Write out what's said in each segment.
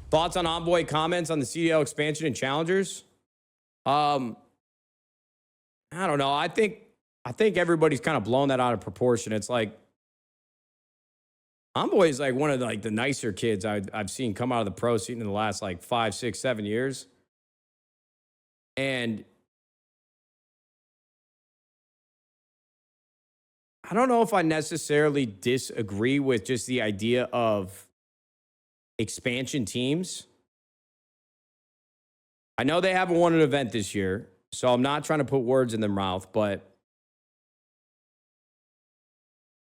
Thoughts on Envoy comments on the CDL expansion and challengers? I don't know. I think everybody's kind of blown that out of proportion. It's like Envoy is like one of the nicer kids I've seen come out of the pro scene in the last like 5, 6, 7 years. And I don't know if I necessarily disagree with just the idea of expansion teams. I know they haven't won an event this year, so I'm not trying to put words in their mouth, but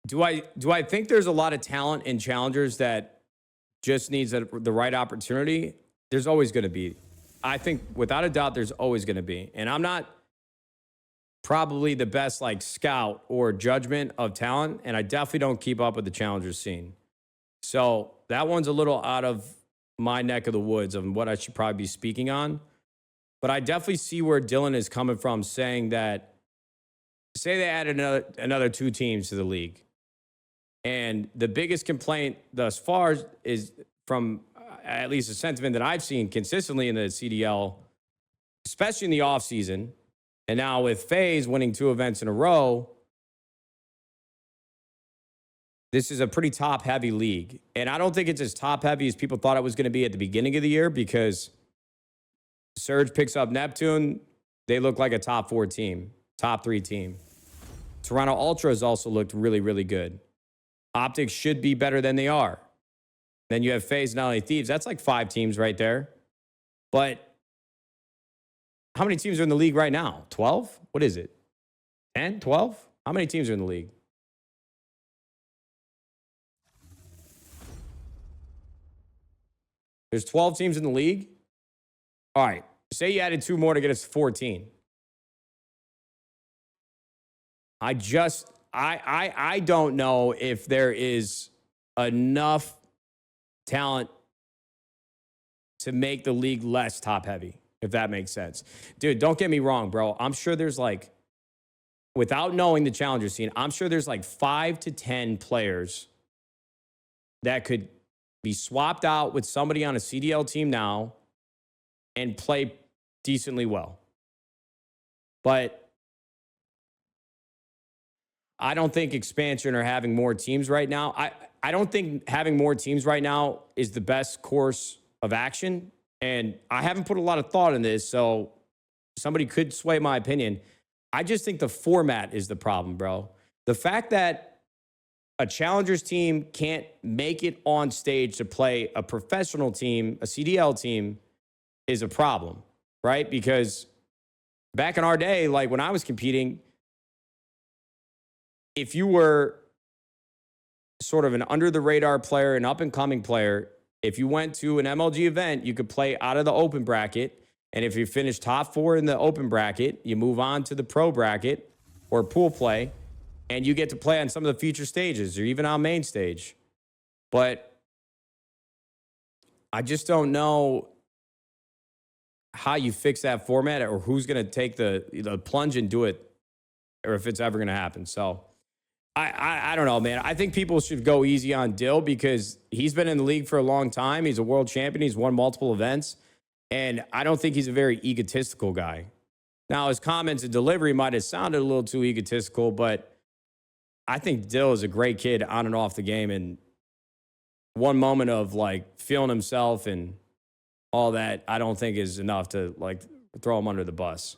do I think there's a lot of talent in challengers that just needs the right opportunity? There's always going to be. I think without a doubt there's always going to be. And I'm not probably the best like scout or judgment of talent, and I definitely don't keep up with the challengers scene. So that one's a little out of my neck of the woods of what I should probably be speaking on. But I definitely see where Dylan is coming from, saying that, say they added another 2 teams to the league. And the biggest complaint thus far is from at least a sentiment that I've seen consistently in the CDL, especially in the offseason. And now with FaZe winning 2 events in a row, this is a pretty top-heavy league. And I don't think it's as top-heavy as people thought it was going to be at the beginning of the year, because Surge picks up Neptune. They look like a top 4 team, top 3 team. Toronto Ultras also looked really, really good. Optics should be better than they are. Then you have FaZe and LA Thieves. That's like 5 teams right there. But how many teams are in the league right now? 12? What is it? 10? 12? How many teams are in the league? There's 12 teams in the league? All right. Say you added 2 more to get us to 14. I don't know if there is enough talent to make the league less top heavy, if that makes sense. Dude, don't get me wrong, bro. I'm sure there's like, without knowing the challenger scene, I'm sure there's like 5 to 10 players that could be swapped out with somebody on a CDL team now and play decently well. But I don't think expansion or having more teams right now, I don't think having more teams right now is the best course of action. And I haven't put a lot of thought in this, so somebody could sway my opinion. I just think the format is the problem, bro. The fact that a challengers team can't make it on stage to play a professional team, a CDL team, is a problem, right? Because back in our day, like when I was competing, if you were sort of an under-the-radar player, an up-and-coming player, if you went to an MLG event, you could play out of the open bracket. And if you finish top 4 in the open bracket, you move on to the pro bracket or pool play, and you get to play on some of the feature stages or even on main stage. But I just don't know how you fix that format or who's going to take the plunge and do it, or if it's ever going to happen. So I don't know, man. I think people should go easy on Dill because he's been in the league for a long time. He's a world champion. He's won multiple events. And I don't think he's a very egotistical guy. Now, his comments and delivery might have sounded a little too egotistical, but I think Dill is a great kid on and off the game. And one moment of like feeling himself and all that, I don't think is enough to like throw him under the bus.